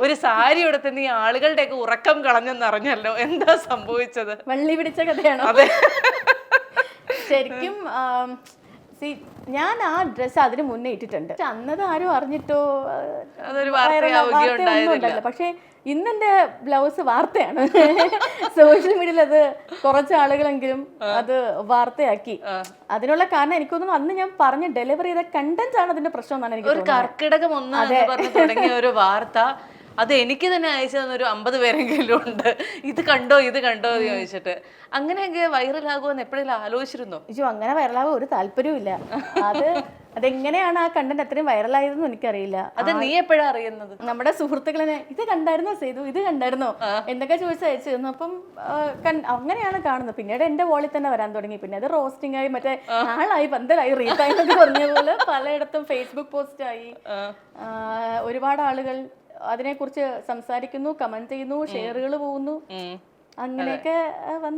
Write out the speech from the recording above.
ഒരു സാരി എടുത്ത് നീ ആളുകളുടെയൊക്കെ ഉറക്കം കളഞ്ഞെന്നറിഞ്ഞല്ലോ, എന്താ സംഭവിച്ചത്? വള്ളി പിടിച്ച കഥയാണോ? അതെ. ശരിക്കും ഞാൻ ആ ഡ്രസ്സ് അതിന് മുന്നേ ഇട്ടിട്ടുണ്ട്. അന്നത് ആരും അറിഞ്ഞിട്ടോ വാർത്തയൊന്നും ഉണ്ടല്ലോ. പക്ഷെ ഇന്നെന്റെ ബ്ലൗസ് വാർത്തയാണ്. സോഷ്യൽ മീഡിയയിൽ അത് കുറച്ച് ആളുകളെങ്കിലും അത് വാർത്തയാക്കി. അതിനുള്ള കാരണം എനിക്കൊന്നും അന്ന് ഞാൻ പറഞ്ഞ ഡെലിവറി ചെയ്ത കണ്ടന്റ് ആണ് അതിന്റെ പ്രശ്നം എന്നാണ് എനിക്ക് തോന്നുന്നത്. കർക്കിടകം 1 പറഞ്ഞു തുടങ്ങിയ ഒരു വാർത്ത അത് എനിക്ക് തന്നെ അയച്ചു തന്നൊരു 50 പേരെങ്കിലും ഉണ്ട്. ഇത് കണ്ടോ എന്ന് ചോദിച്ചിട്ട്. അങ്ങനെയൊക്കെ വൈറലാകുമെന്ന് എപ്പോഴെങ്കിലും ആലോചിച്ചിരുന്നോ? അങ്ങനെ വൈറലാകാൻ ഒരു താല്പര്യവും ഇല്ല. അതെങ്ങനെയാണ് ആ കണ്ടന്റ് അത്രയും വൈറലായതെന്ന് എനിക്കറിയില്ല. അത് നീ എപ്പോഴാ അറിയുന്നത്? നമ്മുടെ സുഹൃത്തുക്കളെ ഇത് കണ്ടായിരുന്നോ സേതു, ഇത് കണ്ടായിരുന്നോ എന്തൊക്കെ ചോദിച്ചാൽ അയച്ചു തന്നു. അപ്പം അങ്ങനെയാണ് കാണുന്നത്. പിന്നീട് എന്റെ വോളിൽ തന്നെ വരാൻ തുടങ്ങി. പിന്നെ അത് റോസ്റ്റിംഗ് ആയി, മറ്റേ ആളായി, പന്തലായി, റീത്തായി എന്നൊക്കെ പറഞ്ഞ പോലെ പലയിടത്തും ഫേസ്ബുക്ക് പോസ്റ്റ് ആയി. ഒരുപാട് ആളുകൾ അതിനെക്കുറിച്ച് സംസാരിക്കുന്നു, കമന്റ് ചെയ്യുന്നു, ഷെയറുകൾ പോകുന്നു, അങ്ങനെയൊക്കെ വന്നു.